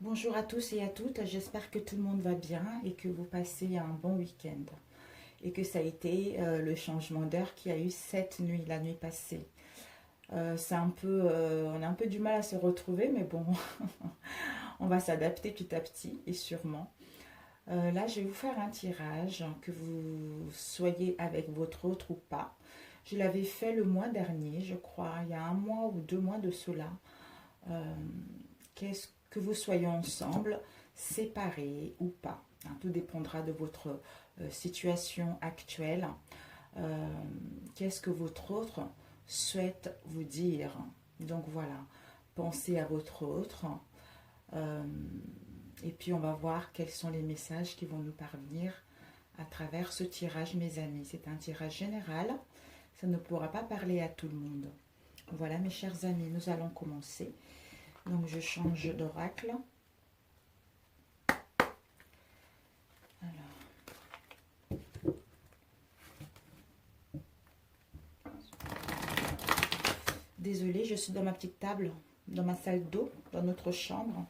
Bonjour à tous et à toutes, j'espère que tout le monde va bien et que vous passez un bon week-end et que ça a été le changement d'heure qu'il y a eu cette nuit, la nuit passée. C'est un peu, on a un peu du mal à se retrouver, mais bon, on va s'adapter petit à petit et sûrement. Là, je vais vous faire un tirage, que vous soyez avec votre autre ou pas. Je l'avais fait le mois dernier, je crois, il y a un mois ou 2 mois de cela. Euh, Qu'est-ce que vous soyez ensemble, séparés ou pas. Hein, tout dépendra de votre situation actuelle. Euh, Qu'est-ce que votre autre souhaite vous dire. Donc voilà, pensez à votre autre. Euh, et puis on va voir quels sont les messages qui vont nous parvenir à travers ce tirage, mes amis. C'est un tirage général. Ça ne pourra pas parler à tout le monde. Voilà, mes chers amis, nous allons commencer. Donc je change d'oracle. Alors, désolée, je suis dans ma petite table, dans ma salle d'eau, dans notre chambre.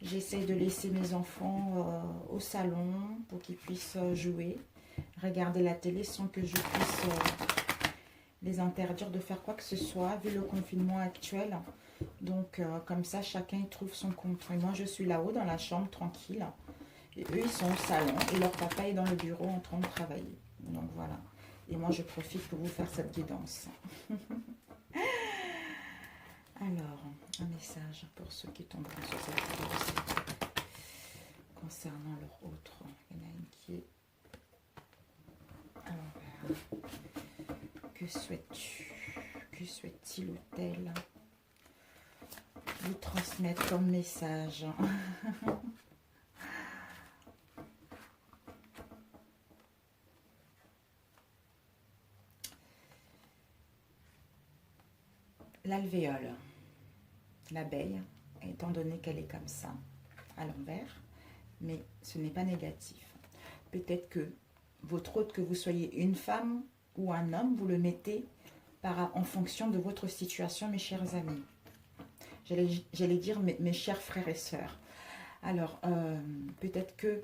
J'essaie de laisser mes enfants au salon pour qu'ils puissent jouer, regarder la télé sans que je puisse les interdire de faire quoi que ce soit, vu le confinement actuel. Donc, comme ça, chacun y trouve son compte. Et moi, je suis là-haut dans la chambre, tranquille. Et eux, ils sont au salon et leur papa est dans le bureau en train de travailler. Donc, voilà. Et moi, je profite pour vous faire cette guidance. Alors, un message pour ceux qui tombent sur cette vidéo concernant leur autre. Il y en a une qui est à l'envers. Que souhaites-tu? Que souhaite-t-il ou elle vous transmettre comme message? L'alvéole, l'abeille, étant donné qu'elle est comme ça, à l'envers, mais ce n'est pas négatif. Peut-être que votre hôte, que vous soyez une femme ou un homme, vous le mettez en fonction de votre situation, mes chers amis. J'allais dire mes chers frères et sœurs. Alors, peut-être que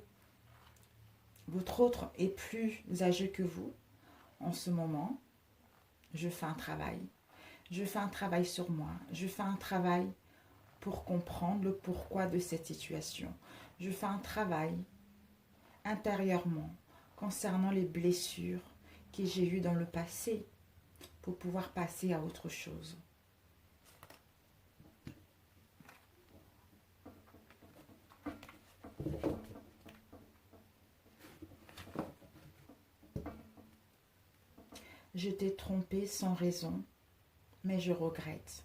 votre autre est plus âgé que vous en ce moment. Je fais un travail. Je fais un travail sur moi. Je fais un travail pour comprendre le pourquoi de cette situation. Je fais un travail intérieurement concernant les blessures que j'ai eues dans le passé pour pouvoir passer à autre chose. Je t'ai trompé sans raison, mais je regrette.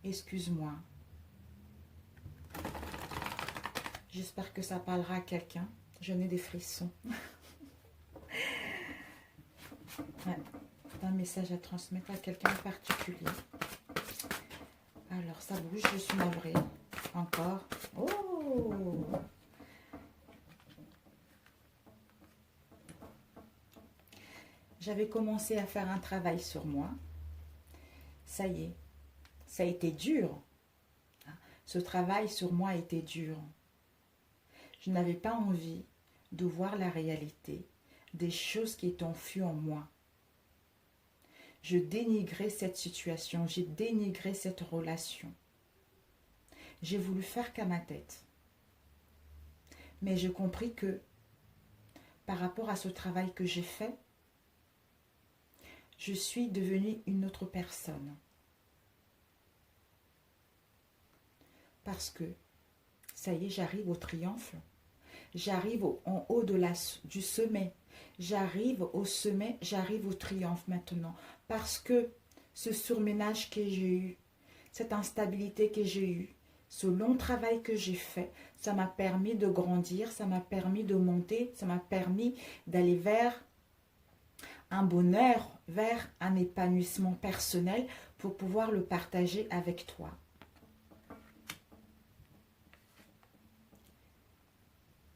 Excuse-moi. J'espère que ça parlera à quelqu'un. Je n'ai des frissons. Ouais, un message à transmettre à quelqu'un en particulier. Alors, ça bouge, je suis navrée. Encore. Oh! J'avais commencé à faire un travail sur moi. Ça y est, ça a été dur. Ce travail sur moi a été dur. Je n'avais pas envie de voir la réalité des choses qui étaient enfues en moi. Je dénigrais cette situation, j'ai dénigré cette relation. J'ai voulu faire qu'à ma tête. Mais j'ai compris que par rapport à ce travail que j'ai fait, je suis devenue une autre personne. Parce que, ça y est, j'arrive au triomphe. J'arrive en haut du sommet. J'arrive au sommet, j'arrive au triomphe maintenant. Parce que ce surménage que j'ai eu, cette instabilité que j'ai eue, ce long travail que j'ai fait, ça m'a permis de grandir, ça m'a permis de monter, ça m'a permis d'aller vers un bonheur, vers un épanouissement personnel pour pouvoir le partager avec toi.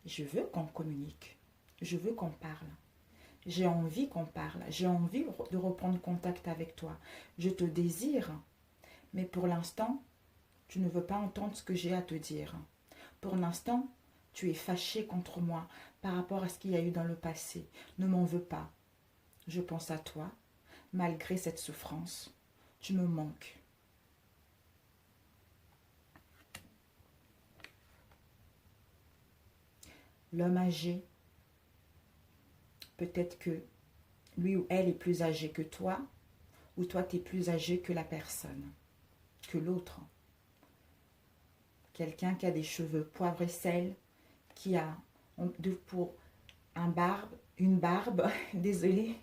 Je veux qu'on communique, je veux qu'on parle. J'ai envie qu'on parle, j'ai envie de reprendre contact avec toi. Je te désire, mais pour l'instant, Tu ne veux pas entendre ce que j'ai à te dire. Pour l'instant, tu es fâché contre moi par rapport à ce qu'il y a eu dans le passé. Ne m'en veux pas. Je pense à toi. Malgré cette souffrance, tu me manques. L'homme âgé, peut-être que lui ou elle est plus âgé que toi, ou toi tu es plus âgé que la personne, que l'autre. Quelqu'un qui a des cheveux poivre et sel, qui a pour une barbe, désolée,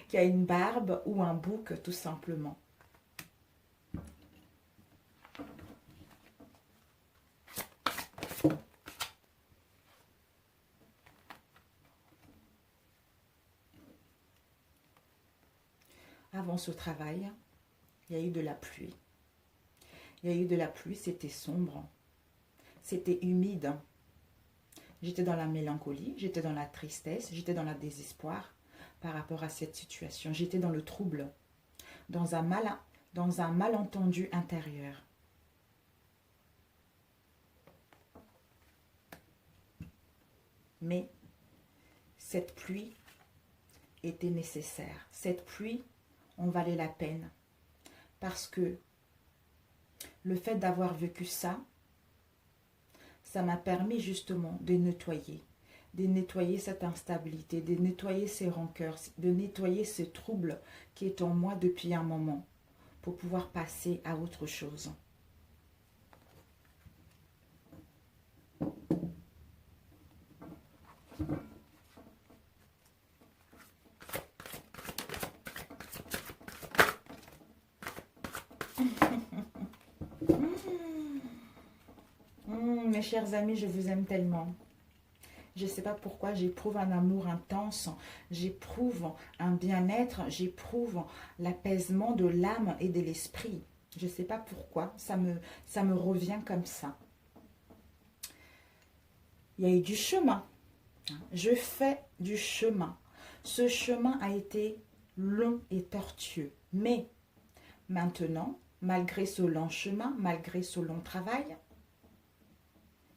qui a une barbe ou un bouc tout simplement. Avant ce travail, il y a eu de la pluie. Il y a eu de la pluie, c'était sombre, c'était humide. J'étais dans la mélancolie, j'étais dans la tristesse, j'étais dans le désespoir par rapport à cette situation. J'étais dans le trouble, dans un malentendu intérieur. Mais cette pluie était nécessaire. Cette pluie en valait la peine. Parce que le fait d'avoir vécu ça, ça m'a permis justement de nettoyer cette instabilité, de nettoyer ces rancœurs, de nettoyer ce trouble qui est en moi depuis un moment pour pouvoir passer à autre chose. Mes chers amis, je vous aime tellement. Je ne sais pas pourquoi, j'éprouve un amour intense, j'éprouve un bien-être, j'éprouve l'apaisement de l'âme et de l'esprit. Je ne sais pas pourquoi, ça me revient comme ça. Il y a eu du chemin. Je fais du chemin. Ce chemin a été long et tortueux. Mais maintenant, malgré ce long chemin, malgré ce long travail,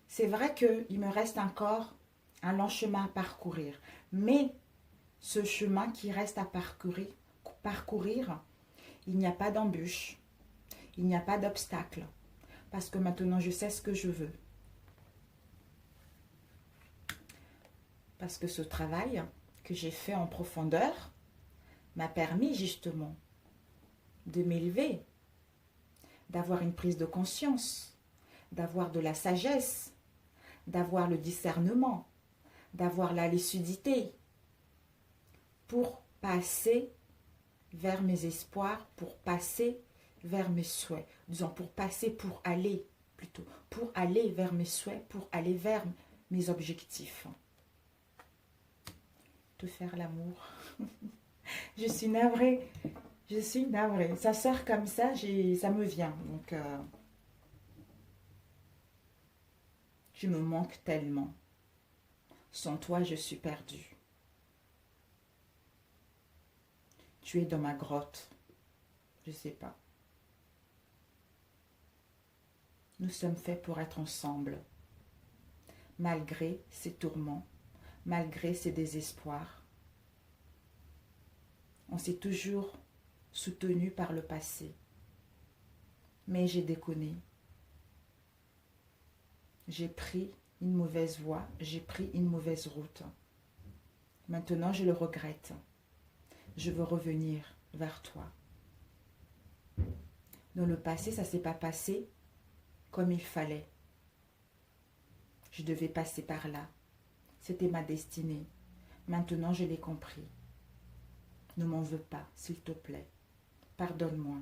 c'est vrai qu'il me reste encore un long chemin à parcourir. Mais ce chemin qui reste à parcourir, il n'y a pas d'embûche, il n'y a pas d'obstacle. Parce que maintenant, je sais ce que je veux. Parce que ce travail que j'ai fait en profondeur m'a permis justement de m'élever, d'avoir une prise de conscience, d'avoir de la sagesse, d'avoir le discernement, d'avoir la lucidité pour passer vers mes espoirs, pour passer vers mes souhaits. Disons, pour aller vers mes souhaits, pour aller vers mes objectifs. Te faire l'amour. Je suis navrée. Je suis navrée. Ça sort comme ça, ça me vient. Donc, je me manque tellement. Sans toi, je suis perdue. Tu es dans ma grotte. Je ne sais pas. Nous sommes faits pour être ensemble. Malgré ces tourments, malgré ces désespoirs. On s'est toujours soutenu par le passé. Mais j'ai déconné. J'ai pris une mauvaise voie, j'ai pris une mauvaise route. Maintenant, je le regrette. Je veux revenir vers toi. Dans le passé, ça ne s'est pas passé comme il fallait. Je devais passer par là. C'était ma destinée. Maintenant, je l'ai compris. Ne m'en veux pas, s'il te plaît. Pardonne-moi.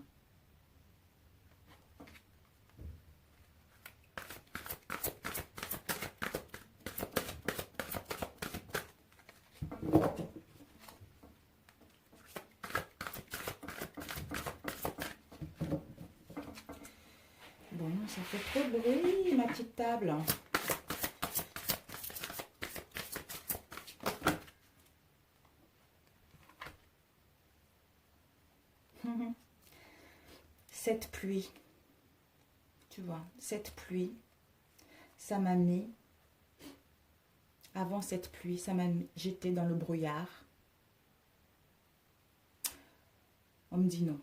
Bon, ça fait trop de bruit, ma petite table. Cette pluie Tu vois, cette pluie, ça m'a mis, avant cette pluie, j'étais dans le brouillard. On me dit non.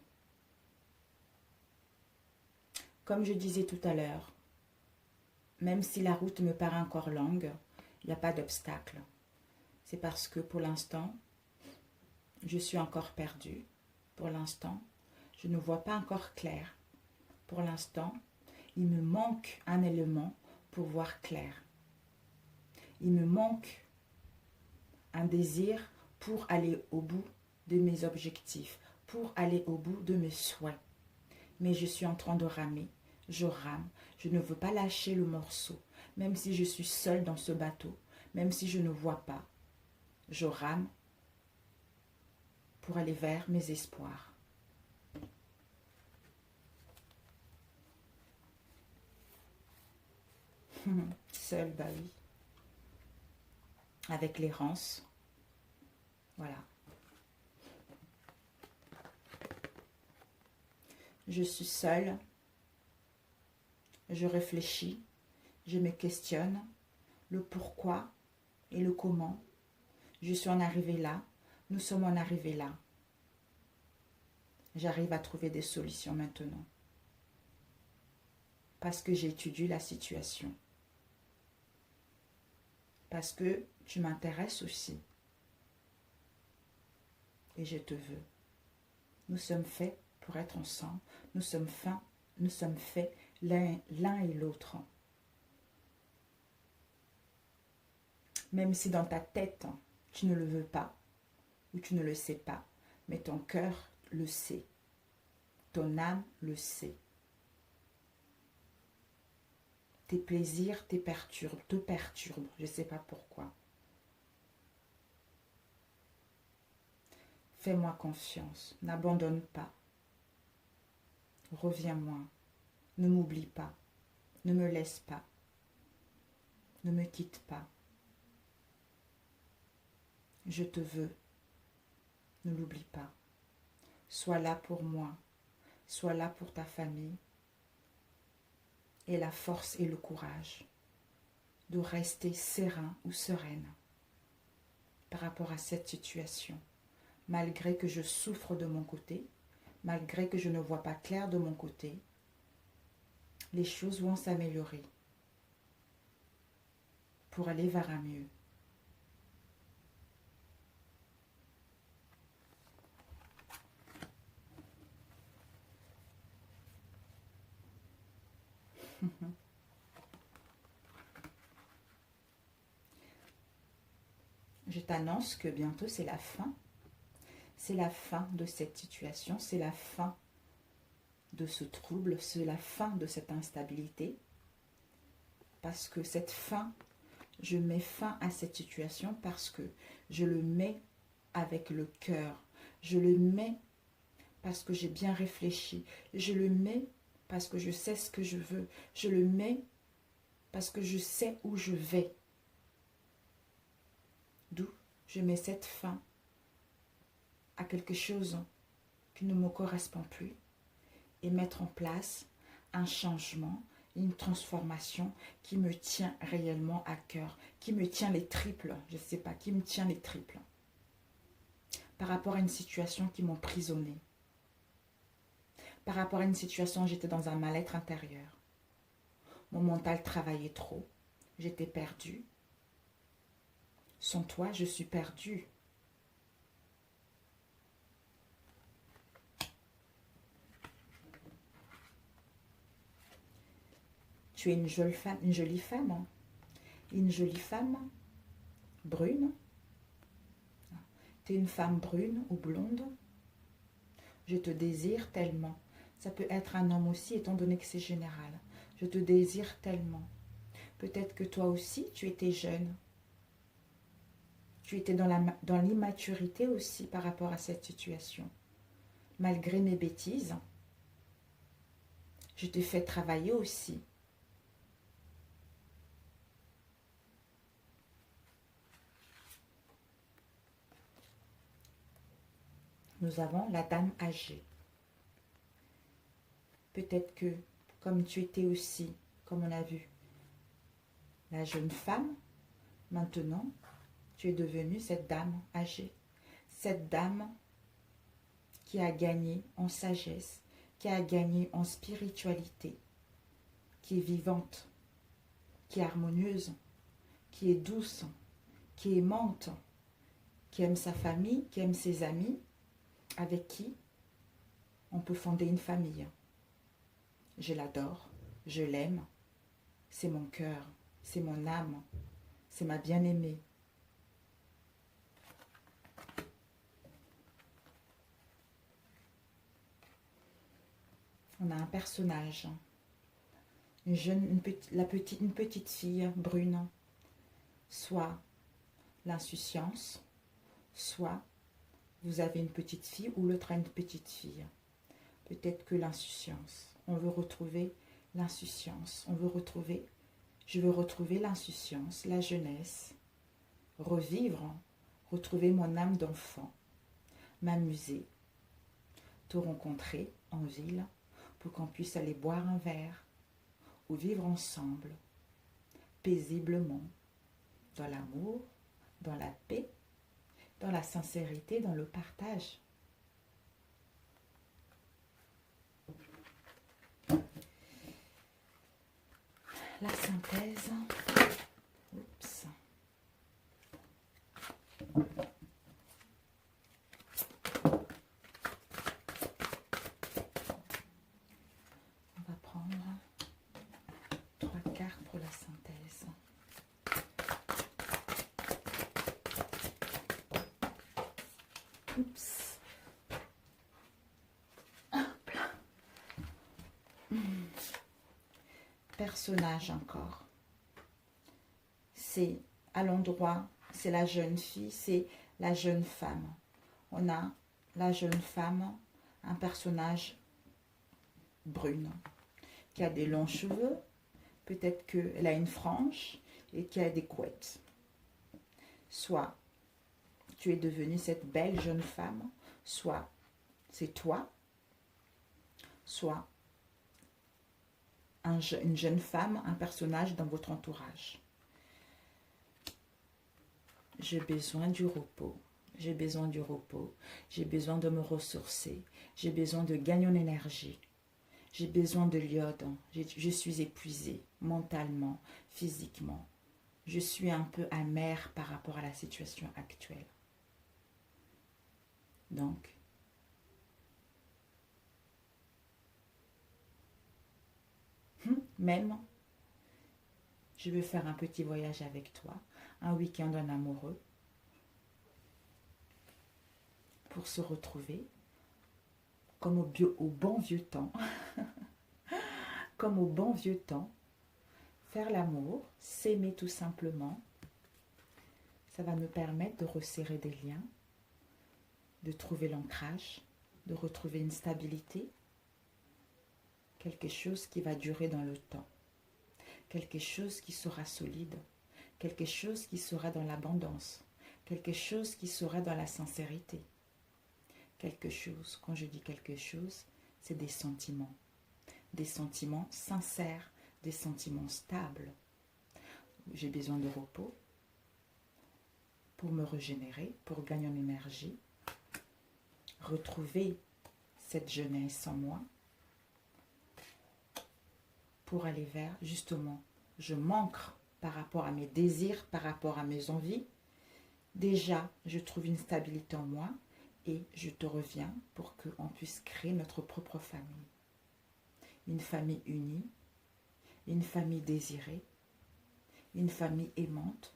Comme je disais tout à l'heure, même si la route me paraît encore longue, il n'y a pas d'obstacle. C'est parce que pour l'instant, je suis encore perdue. Pour l'instant, je ne vois pas encore clair. Pour l'instant, il me manque un élément pour voir clair. Il me manque un désir pour aller au bout de mes objectifs, pour aller au bout de mes souhaits. Mais je suis en train de ramer, je rame, je ne veux pas lâcher le morceau, même si je suis seule dans ce bateau, même si je ne vois pas, je rame pour aller vers mes espoirs. Seule, bah oui. Avec l'errance. Voilà. Je suis seule. Je réfléchis. Je me questionne. Le pourquoi et le comment. Je suis en arrivée là. Nous sommes en arrivée là. J'arrive à trouver des solutions maintenant. Parce que j'étudie la situation. Parce que tu m'intéresses aussi. Et je te veux. Nous sommes faits pour être ensemble. Nous sommes faits l'un et l'autre. Même si dans ta tête, tu ne le veux pas, ou tu ne le sais pas, mais ton cœur le sait. Ton âme le sait. Tes plaisirs te perturbent, je ne sais pas pourquoi. Fais-moi confiance, n'abandonne pas. Reviens-moi, ne m'oublie pas, ne me laisse pas, ne me quitte pas. Je te veux, ne l'oublie pas. Sois là pour moi, sois là pour ta famille. Et la force et le courage de rester serein ou sereine par rapport à cette situation. Malgré que je souffre de mon côté, malgré que je ne vois pas clair de mon côté, les choses vont s'améliorer pour aller vers un mieux. Je t'annonce que bientôt c'est la fin. C'est la fin de cette situation, c'est la fin de ce trouble, c'est la fin de cette instabilité. Parce que cette fin, je mets fin à cette situation parce que je le mets avec le cœur. Je le mets parce que j'ai bien réfléchi. Je le mets parce que je sais ce que je veux. Je le mets parce que je sais où je vais. D'où je mets cette fin à quelque chose qui ne me correspond plus et mettre en place un changement, une transformation qui me tient réellement à cœur, qui me tient les triples, je ne sais pas, qui me tient les triples par rapport à une situation qui m'emprisonnait, par rapport à une situation où j'étais dans un mal-être intérieur. Mon mental travaillait trop, j'étais perdue. Sans toi, je suis perdue. Tu es une jolie femme, une jolie femme brune. Tu es une femme brune ou blonde. Je te désire tellement. Ça peut être un homme aussi, étant donné que c'est général. Je te désire tellement. Peut-être que toi aussi, tu étais jeune. Tu étais dans l'immaturité aussi par rapport à cette situation. Malgré mes bêtises, je te fais travailler aussi. Nous avons la dame âgée. Peut-être que comme tu étais aussi, comme on a vu, la jeune femme, maintenant, tu es devenue cette dame âgée, cette dame qui a gagné en sagesse, qui a gagné en spiritualité, qui est vivante, qui est harmonieuse, qui est douce, qui est aimante, qui aime sa famille, qui aime ses amis, avec qui on peut fonder une famille. Je l'adore, je l'aime, c'est mon cœur, c'est mon âme, c'est ma bien-aimée. On a un personnage, une petite fille brune, soit l'insouciance, soit vous avez une petite fille ou l'autre a une petite fille. Peut-être que l'insouciance, on veut retrouver l'insouciance, je veux retrouver l'insouciance, la jeunesse, revivre, retrouver mon âme d'enfant, m'amuser, te rencontrer en ville pour qu'on puisse aller boire un verre ou vivre ensemble, paisiblement, dans l'amour, dans la paix, dans la sincérité, dans le partage. La synthèse. Oups. On va prendre 3 cartes pour la synthèse. Oups. Hop là. Personnage encore. C'est à l'endroit, c'est la jeune fille, c'est la jeune femme. On a la jeune femme, un personnage brune, qui a des longs cheveux, peut-être qu'elle a une frange et qui a des couettes. Soit tu es devenue cette belle jeune femme, soit c'est toi, soit une jeune femme, un personnage dans votre entourage. J'ai besoin du repos, j'ai besoin du repos, j'ai besoin de me ressourcer, j'ai besoin de gagner en énergie, j'ai besoin de l'iode, je suis épuisée mentalement, physiquement, je suis un peu amère par rapport à la situation actuelle. Donc, même, je veux faire un petit voyage avec toi, un week-end en amoureux, pour se retrouver, comme au bon vieux temps, comme au bon vieux temps, faire l'amour, s'aimer tout simplement. Ça va nous permettre de resserrer des liens, de trouver l'ancrage, de retrouver une stabilité, quelque chose qui va durer dans le temps, quelque chose qui sera solide, quelque chose qui sera dans l'abondance, quelque chose qui sera dans la sincérité. Quelque chose, quand je dis quelque chose, c'est des sentiments sincères, des sentiments stables. J'ai besoin de repos pour me régénérer, pour gagner en énergie, retrouver cette jeunesse en moi, pour aller vers, justement, je manque par rapport à mes désirs, par rapport à mes envies. Déjà, je trouve une stabilité en moi et je te reviens pour qu'on puisse créer notre propre famille. Une famille unie, une famille désirée, une famille aimante,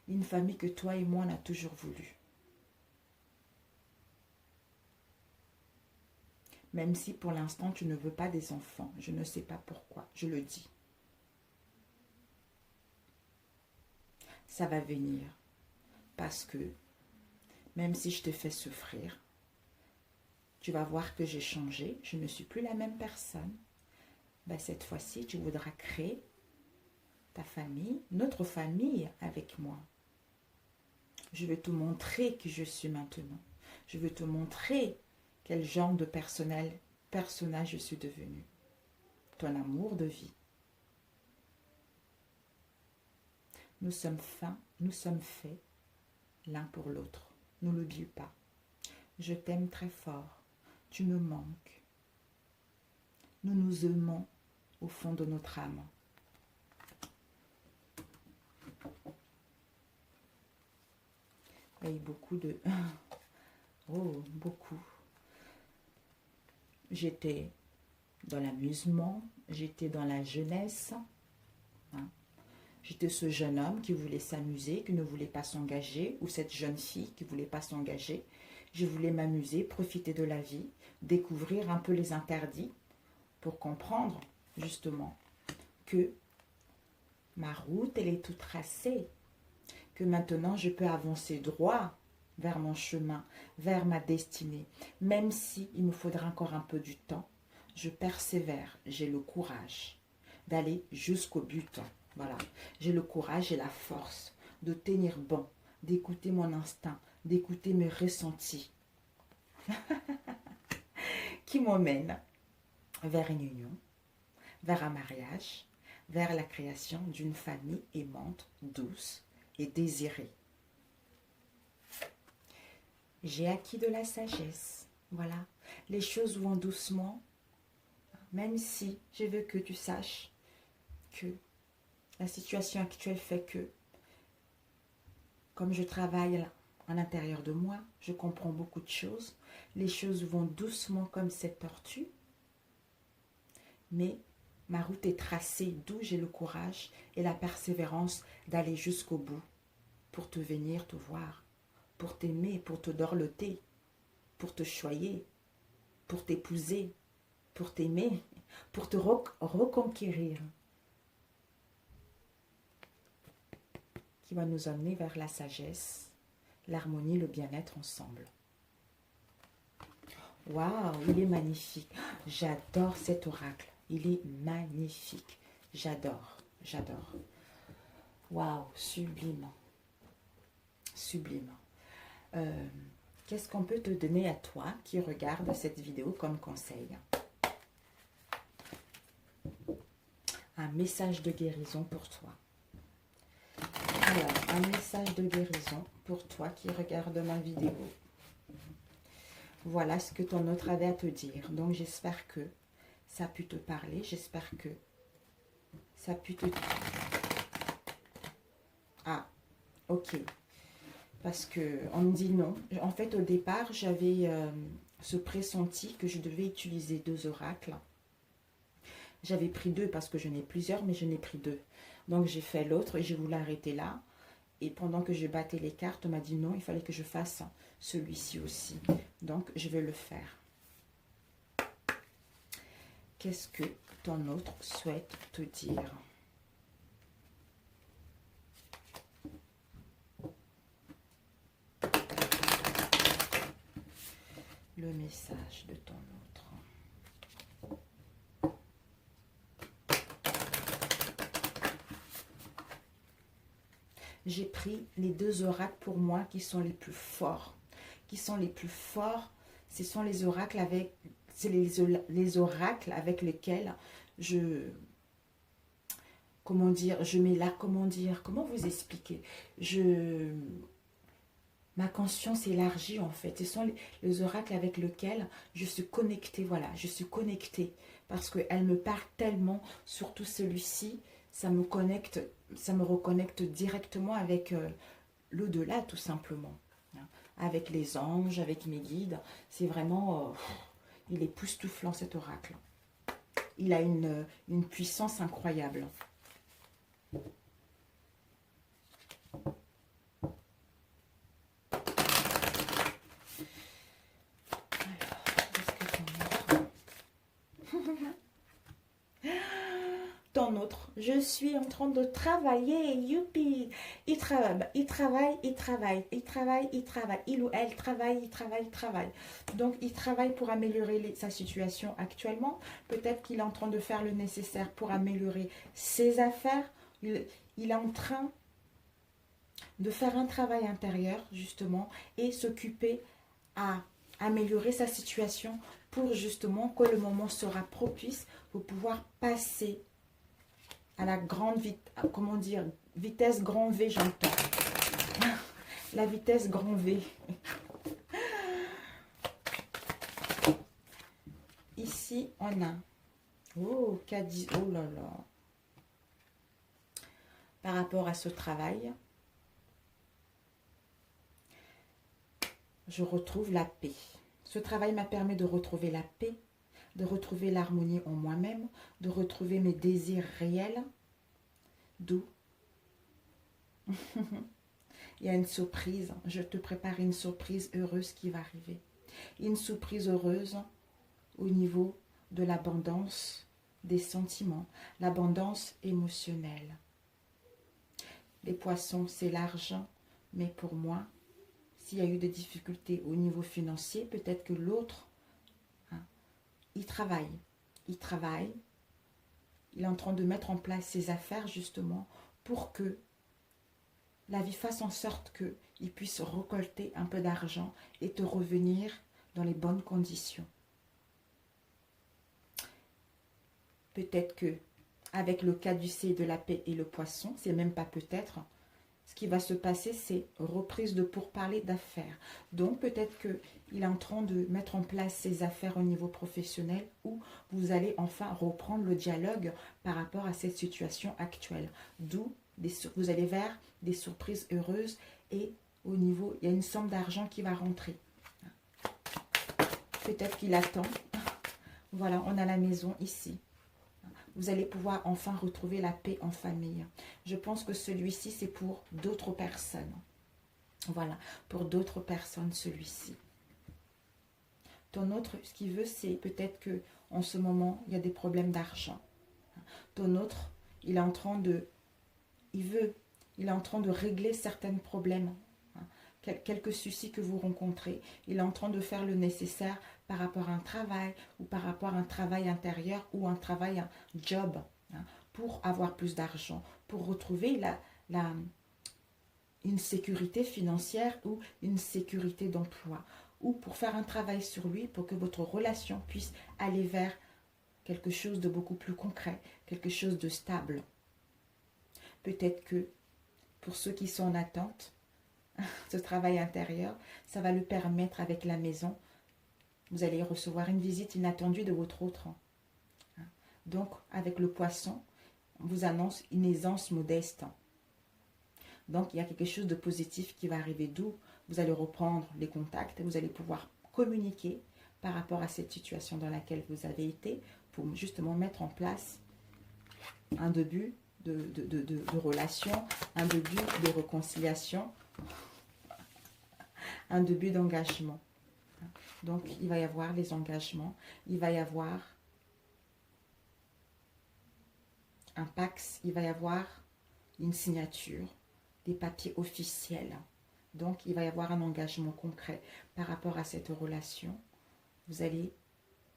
une famille que toi et moi on a toujours voulu. Même si pour l'instant tu ne veux pas des enfants, je ne sais pas pourquoi, je le dis. Ça va venir parce que même si je te fais souffrir, tu vas voir que j'ai changé, je ne suis plus la même personne. Ben, cette fois-ci, tu voudras créer ta famille, notre famille avec moi. Je vais te montrer qui je suis maintenant. Je vais te montrer quel genre de personnage je suis devenue. ton amour de vie. Nous sommes faits l'un pour l'autre. Ne l'oublie pas. Je t'aime très fort. Tu me manques. Nous nous aimons au fond de notre âme. Il y a eu beaucoup de... Oh, beaucoup. J'étais dans l'amusement, j'étais dans la jeunesse. Hein. J'étais ce jeune homme qui voulait s'amuser, qui ne voulait pas s'engager, ou cette jeune fille qui ne voulait pas s'engager. Je voulais m'amuser, profiter de la vie, découvrir un peu les interdits pour comprendre justement que ma route, elle est toute tracée, que maintenant je peux avancer droit vers mon chemin, vers ma destinée. Même si il me faudra encore un peu du temps, je persévère, j'ai le courage d'aller jusqu'au but. Voilà, j'ai le courage et la force de tenir bon, d'écouter mon instinct, d'écouter mes ressentis qui m'emmènent vers une union, vers un mariage, vers la création d'une famille aimante, douce et désirée. J'ai acquis de la sagesse. Voilà, les choses vont doucement, même si je veux que tu saches que la situation actuelle fait que, comme je travaille à l'intérieur de moi, je comprends beaucoup de choses. Les choses vont doucement comme cette tortue, mais ma route est tracée, d'où j'ai le courage et la persévérance d'aller jusqu'au bout pour te venir te voir, pour t'aimer, pour te dorloter, pour te choyer, pour t'épouser, pour t'aimer, pour te reconquérir, qui va nous amener vers la sagesse, l'harmonie, le bien-être ensemble. Waouh, il est magnifique. J'adore cet oracle. Il est magnifique. J'adore, j'adore. Waouh, sublime. Sublime. Qu'est-ce qu'on peut te donner à toi qui regarde cette vidéo comme conseil? Un message de guérison pour toi. Alors, un message de guérison pour toi qui regarde ma vidéo. Voilà ce que ton autre avait à te dire. Donc, j'espère que ça a pu te parler. J'espère que ça a pu te... Ah, ok. Parce qu'on me dit non. En fait, au départ, j'avais ce pressenti que je devais utiliser 2 oracles. J'avais pris 2 parce que je n'ai plusieurs, mais je n'ai pris 2. Donc, j'ai fait l'autre et j'ai voulu arrêter là. Et pendant que je battais les cartes, on m'a dit non, il fallait que je fasse celui-ci aussi. Donc, je vais le faire. Qu'est-ce que ton autre souhaite te dire? Le message de ton autre. J'ai pris les 2 oracles pour moi qui sont les plus forts. Qui sont les plus forts, ce sont les oracles avec... C'est les oracles avec lesquels comment dire, je mets là, comment vous expliquer, ma conscience élargie en fait. Ce sont les oracles avec lesquels je suis connectée, voilà, je suis connectée parce qu'elle me parle tellement, surtout celui-ci, ça me reconnecte directement avec l'au-delà tout simplement, hein, avec les anges, avec mes guides. C'est vraiment, il est époustouflant cet oracle. Il a une puissance incroyable. Ton autre, je suis en train de travailler, youpi, il travaille, il ou elle travaille. Donc, il travaille pour améliorer sa situation actuellement. Peut-être qu'il est en train de faire le nécessaire pour améliorer ses affaires. Il est en train de faire un travail intérieur, justement, et s'occuper à améliorer sa situation pour justement que le moment sera propice pour pouvoir passer à la grande vitesse, comment dire, vitesse grand V, j'entends. La vitesse grand V. Ici, on a, oh, K10, oh là là. Par rapport à ce travail, je retrouve la paix. Ce travail m'a permis de retrouver la paix, de retrouver l'harmonie en moi-même, de retrouver mes désirs réels. D'où il y a une surprise. Je te prépare une surprise heureuse qui va arriver. Une surprise heureuse au niveau de l'abondance des sentiments, l'abondance émotionnelle. Les poissons, c'est l'argent, mais pour moi, s'il y a eu des difficultés au niveau financier, peut-être que l'autre, hein, il travaille, il est en train de mettre en place ses affaires justement pour que la vie fasse en sorte qu'il puisse récolter un peu d'argent et te revenir dans les bonnes conditions. Peut-être que avec le caducée de la paix et le poisson, c'est même pas peut-être, ce qui va se passer, c'est reprise de pourparlers d'affaires. Donc peut-être qu'il est en train de mettre en place ses affaires au niveau professionnel où vous allez enfin reprendre le dialogue par rapport à cette situation actuelle. D'où vous allez vers des surprises heureuses et au niveau, il y a une somme d'argent qui va rentrer. Peut-être qu'il attend. Voilà, on a la maison ici. Vous allez pouvoir enfin retrouver la paix en famille. Je pense que celui-ci, c'est pour d'autres personnes. Voilà, pour d'autres personnes, celui-ci. Ton autre, ce qu'il veut, c'est peut-être que en ce moment, il y a des problèmes d'argent. Ton autre, il est en train de... il est en train de régler certains problèmes. Quelques soucis que vous rencontrez. Il est en train de faire le nécessaire par rapport à un travail ou par rapport à un travail intérieur ou un travail, un job, pour avoir plus d'argent, pour retrouver une sécurité financière ou une sécurité d'emploi, ou pour faire un travail sur lui pour que votre relation puisse aller vers quelque chose de beaucoup plus concret, quelque chose de stable. Peut-être que pour ceux qui sont en attente, ce travail intérieur, ça va le permettre avec la maison. Vous allez recevoir une visite inattendue de votre autre. Donc, avec le poisson, on vous annonce une aisance modeste. Donc, il y a quelque chose de positif qui va arriver, d'où vous allez reprendre les contacts, vous allez pouvoir communiquer par rapport à cette situation dans laquelle vous avez été pour justement mettre en place un début de relation, un début de réconciliation, un début d'engagement. Donc, il va y avoir les engagements, il va y avoir un pax, il va y avoir une signature, des papiers officiels. Donc, il va y avoir un engagement concret par rapport à cette relation.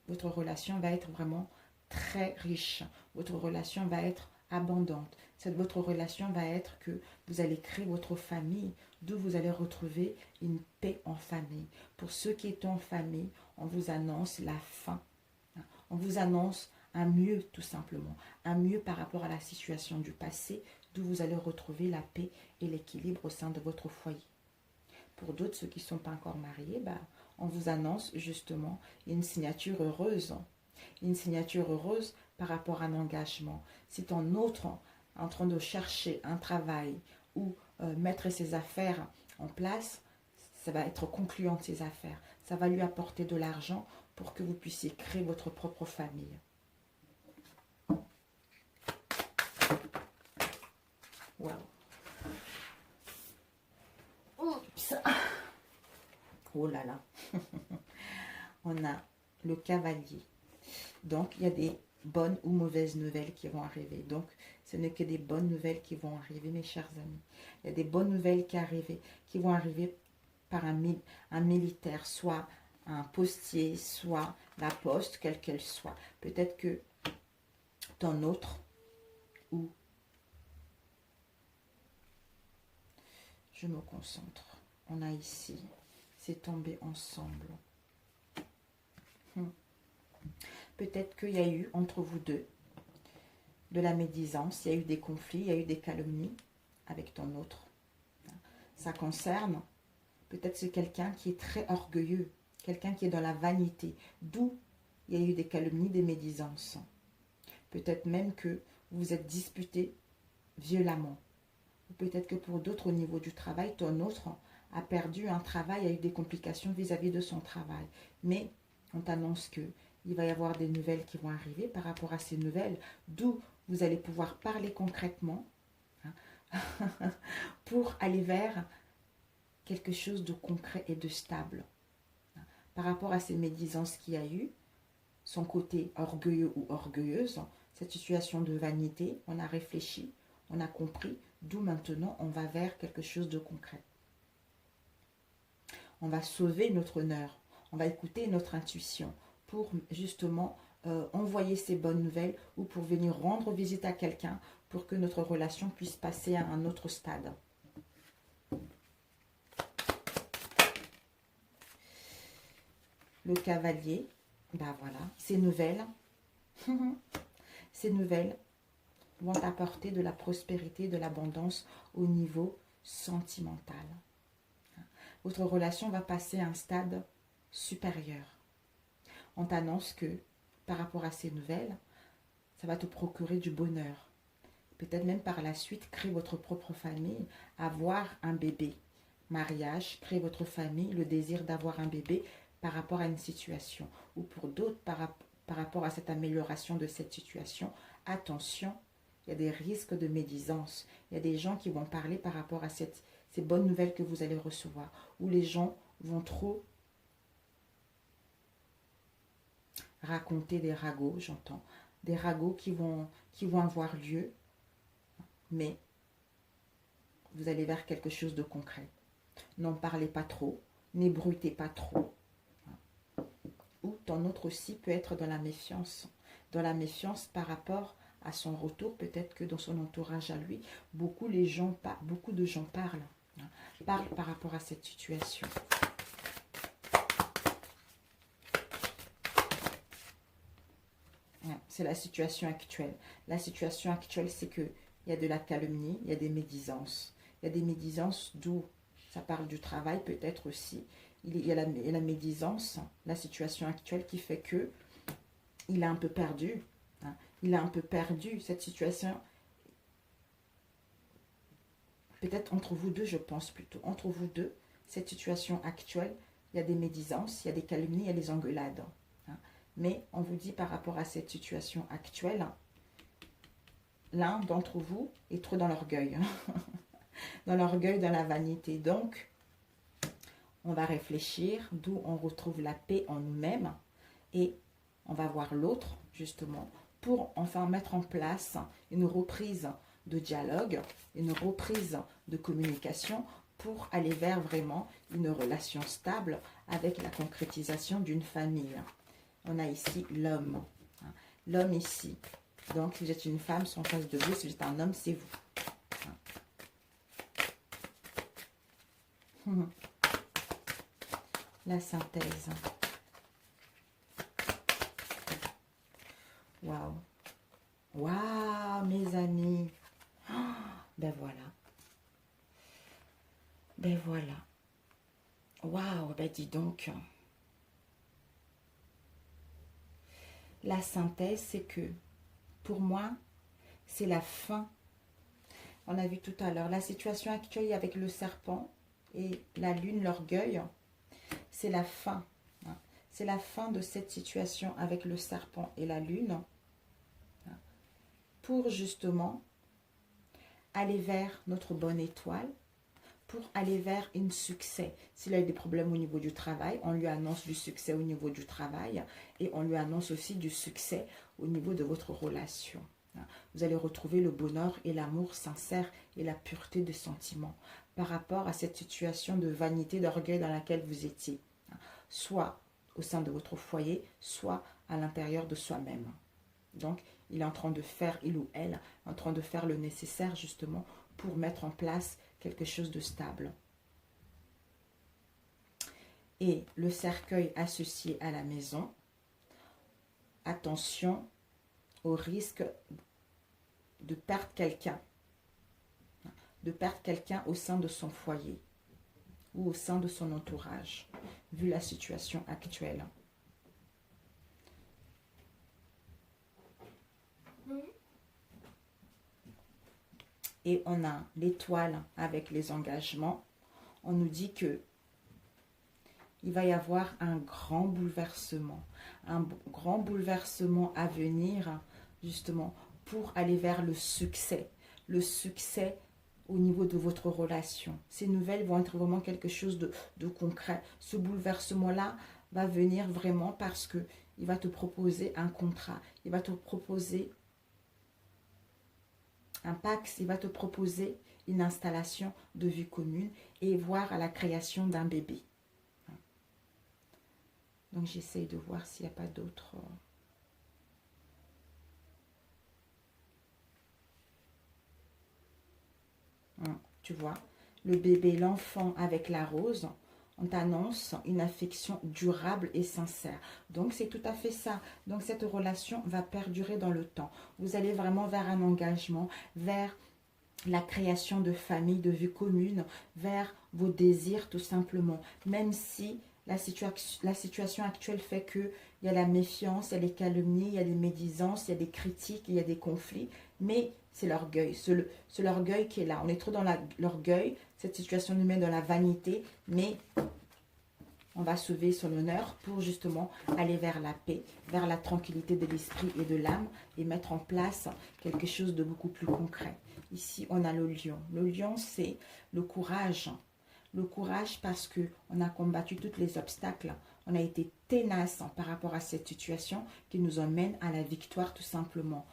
Votre relation va être vraiment très riche. Votre relation va être abondante. Votre relation va être que vous allez créer votre famille, d'où vous allez retrouver une paix en famille. Pour ceux qui sont en famille, on vous annonce la fin. On vous annonce un mieux tout simplement. Un mieux par rapport à la situation du passé, d'où vous allez retrouver la paix et l'équilibre au sein de votre foyer. Pour d'autres, ceux qui ne sont pas encore mariés, on vous annonce justement une signature heureuse. Une signature heureuse par rapport à un engagement. Si ton autre est en train de chercher un travail ou mettre ses affaires en place, ça va être concluant de ses affaires. Ça va lui apporter de l'argent pour que vous puissiez créer votre propre famille. Wow. Oups. Oh là là. On a le cavalier. Donc, il y a des bonnes ou mauvaises nouvelles qui vont arriver. Donc, ce n'est que des bonnes nouvelles qui vont arriver, mes chers amis. Il y a des bonnes nouvelles qui vont arriver par un militaire, soit un postier, soit la poste, quelle qu'elle soit. Peut-être que ton autre, ou je me concentre. On a ici, c'est tombé ensemble. Peut-être qu'il y a eu entre vous deux de la médisance, il y a eu des conflits, il y a eu des calomnies avec ton autre. Ça concerne, peut-être c'est quelqu'un qui est très orgueilleux, quelqu'un qui est dans la vanité, d'où il y a eu des calomnies, des médisances. Peut-être même que vous vous êtes disputé violemment. Ou peut-être que pour d'autres au niveau du travail, ton autre a perdu un travail, a eu des complications vis-à-vis de son travail. Mais on t'annonce que il va y avoir des nouvelles qui vont arriver par rapport à ces nouvelles, d'où vous allez pouvoir parler concrètement pour aller vers quelque chose de concret et de stable. Par rapport à ces médisances qu'il y a eu, son côté orgueilleux ou orgueilleuse, cette situation de vanité, on a réfléchi, on a compris, d'où maintenant on va vers quelque chose de concret. On va sauver notre honneur, on va écouter notre intuition pour justement envoyer ces bonnes nouvelles ou pour venir rendre visite à quelqu'un pour que notre relation puisse passer à un autre stade. Le cavalier, ben voilà, ces nouvelles vont apporter de la prospérité, de l'abondance au niveau sentimental. Votre relation va passer à un stade supérieur. On t'annonce que par rapport à ces nouvelles, ça va te procurer du bonheur. Peut-être même par la suite, créer votre propre famille, avoir un bébé. Mariage, créer votre famille, le désir d'avoir un bébé par rapport à une situation. Ou pour d'autres, par rapport à cette amélioration de cette situation, attention, il y a des risques de médisance. Il y a des gens qui vont parler par rapport à ces bonnes nouvelles que vous allez recevoir. Ou les gens vont trop raconter des ragots, j'entends. Des ragots qui vont avoir lieu, mais vous allez vers quelque chose de concret. N'en parlez pas trop, n'ébruitez pas trop. Ou ton autre aussi peut être dans la méfiance. Dans la méfiance par rapport à son retour, peut-être que dans son entourage à lui, beaucoup de gens parlent par rapport à cette situation. C'est la situation actuelle. La situation actuelle, c'est qu'il y a de la calomnie, il y a des médisances. Il y a des médisances d'où ça parle du travail peut-être aussi. Il y a la médisance, la situation actuelle qui fait que il a un peu perdu. Il a un peu perdu cette situation. Peut-être entre vous deux, je pense plutôt. Entre vous deux, cette situation actuelle, il y a des médisances, il y a des calomnies, il y a des engueulades. Mais on vous dit par rapport à cette situation actuelle, l'un d'entre vous est trop dans l'orgueil. Dans l'orgueil, dans la vanité. Donc, on va réfléchir, d'où on retrouve la paix en nous-mêmes. Et on va voir l'autre, justement, pour enfin mettre en place une reprise de dialogue, une reprise de communication pour aller vers vraiment une relation stable avec la concrétisation d'une famille. On a ici l'homme. L'homme ici. Donc, si vous êtes une femme, sont en face de vous. Si vous êtes un homme, c'est vous. La synthèse. Waouh. Waouh, mes amis. Ben voilà. Ben voilà. Waouh, ben dis donc. La synthèse, c'est que, pour moi, c'est la fin. On a vu tout à l'heure, la situation actuelle avec le serpent et la lune, l'orgueil, c'est la fin. C'est la fin de cette situation avec le serpent et la lune pour justement aller vers notre bonne étoile, pour aller vers un succès. S'il a eu des problèmes au niveau du travail, on lui annonce du succès au niveau du travail et on lui annonce aussi du succès au niveau de votre relation. Vous allez retrouver le bonheur et l'amour sincère et la pureté de sentiments par rapport à cette situation de vanité, d'orgueil dans laquelle vous étiez. Soit au sein de votre foyer, soit à l'intérieur de soi-même. Donc, il est en train de faire, il ou elle, en train de faire le nécessaire justement pour mettre en place quelque chose de stable. Et le cercueil associé à la maison, attention au risque de perdre quelqu'un. De perdre quelqu'un au sein de son foyer ou au sein de son entourage, vu la situation actuelle. Et on a l'étoile avec les engagements. On nous dit que il va y avoir un grand bouleversement à venir, justement, pour aller vers le succès au niveau de votre relation. Ces nouvelles vont être vraiment quelque chose de concret. Ce bouleversement-là va venir vraiment parce que il va te proposer un contrat, il va te proposer un Pax, il va te proposer une installation de vie commune et voir à la création d'un bébé. Donc j'essaye de voir s'il n'y a pas d'autres. Tu vois, le bébé, l'enfant avec la rose, on t'annonce une affection durable et sincère. Donc c'est tout à fait ça. Donc cette relation va perdurer dans le temps. Vous allez vraiment vers un engagement, vers la création de famille, de vie commune, vers vos désirs tout simplement. Même si la situation actuelle fait qu'il y a la méfiance, il y a les calomnies, il y a les médisances, il y a des critiques, il y a des conflits, mais c'est l'orgueil, c'est l'orgueil qui est là. On est trop dans l'orgueil, cette situation nous met dans la vanité, mais on va sauver son honneur pour justement aller vers la paix, vers la tranquillité de l'esprit et de l'âme et mettre en place quelque chose de beaucoup plus concret. Ici, on a le lion. Le lion, c'est le courage. Le courage parce qu'on a combattu tous les obstacles. On a été ténace par rapport à cette situation qui nous emmène à la victoire tout simplement.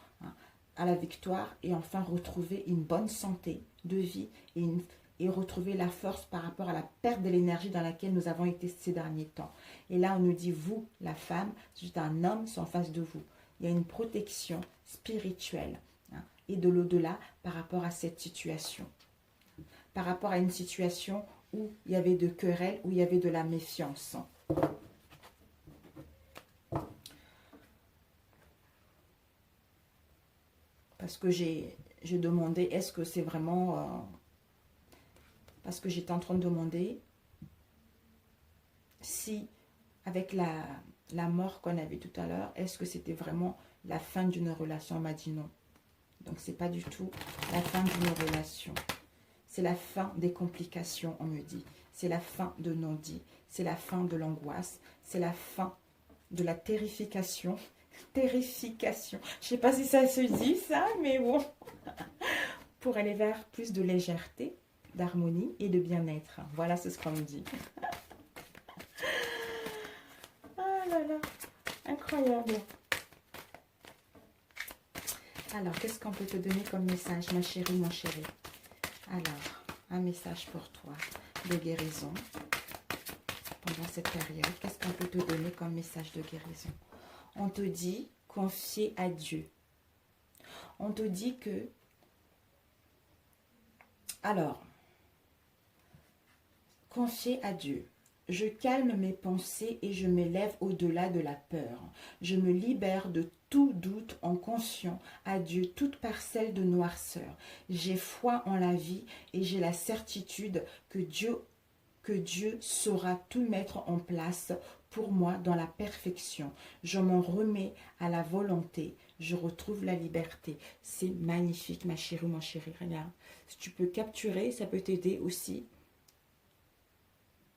À la victoire et enfin retrouver une bonne santé de vie et retrouver la force par rapport à la perte de l'énergie dans laquelle nous avons été ces derniers temps. Et là, on nous dit, vous, la femme, c'est un homme, c'est en face de vous. Il y a une protection spirituelle et de l'au-delà par rapport à cette situation. Par rapport à une situation où il y avait de querelles, où il y avait de la méfiance. Parce que j'ai demandé, est-ce que c'est vraiment... parce que j'étais en train de demander si, avec la mort qu'on avait tout à l'heure, est-ce que c'était vraiment la fin d'une relation? On m'a dit non. Donc, c'est pas du tout la fin d'une relation. C'est la fin des complications, on me dit. C'est la fin de non-dit. C'est la fin de l'angoisse. C'est la fin de la terrification. Terrification. Je sais pas si ça se dit, ça, mais bon. Pour aller vers plus de légèreté, d'harmonie et de bien-être. Voilà ce qu'on me dit. Ah là là. Incroyable. Alors, qu'est-ce qu'on peut te donner comme message, ma chérie, mon chéri? Alors, un message pour toi de guérison pendant cette période. Qu'est-ce qu'on peut te donner comme message de guérison? On te dit, confier à Dieu. On te dit que... Alors, confier à Dieu. Je calme mes pensées et je m'élève au-delà de la peur. Je me libère de tout doute en confiant à Dieu toute parcelle de noirceur. J'ai foi en la vie et j'ai la certitude que Dieu saura tout mettre en place pour moi dans la perfection. Je m'en remets à la volonté. Je retrouve la liberté. C'est magnifique, ma chérie, mon chéri. Regarde, si tu peux capturer, ça peut t'aider aussi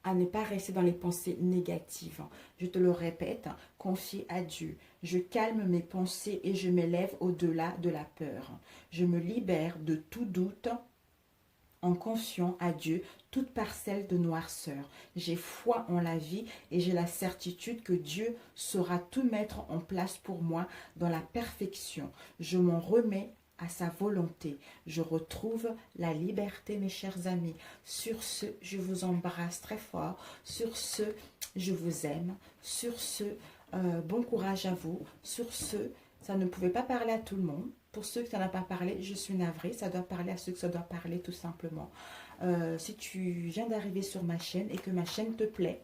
à ne pas rester dans les pensées négatives. Je te le répète, confie à Dieu. Je calme mes pensées et je m'élève au-delà de la peur. Je me libère de tout doute en confiant à Dieu toute parcelle de noirceur. J'ai foi en la vie et j'ai la certitude que Dieu saura tout mettre en place pour moi dans la perfection. Je m'en remets à sa volonté. Je retrouve la liberté, mes chers amis. Sur ce, je vous embrasse très fort. Sur ce, je vous aime. Sur ce, bon courage à vous. Sur ce, ça ne pouvait pas parler à tout le monde. Pour ceux qui n'en ont pas parlé, je suis navrée. Ça doit parler à ceux que ça doit parler, tout simplement. Si tu viens d'arriver sur ma chaîne et que ma chaîne te plaît,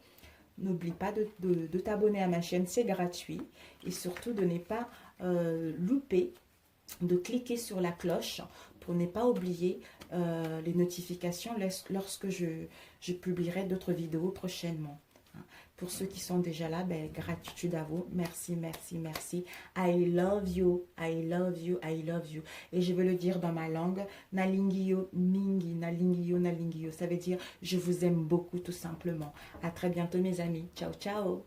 N'oublie pas de t'abonner à ma chaîne, c'est gratuit. Et surtout de ne pas louper, de cliquer sur la cloche pour ne pas oublier les notifications lorsque je publierai d'autres vidéos prochainement. Pour ceux qui sont déjà là, ben, gratitude à vous. Merci, merci, merci. I love you, I love you, I love you. Et je vais le dire dans ma langue. Nalingio, mingi, nalingio, nalingio. Ça veut dire je vous aime beaucoup tout simplement. À très bientôt mes amis. Ciao, ciao.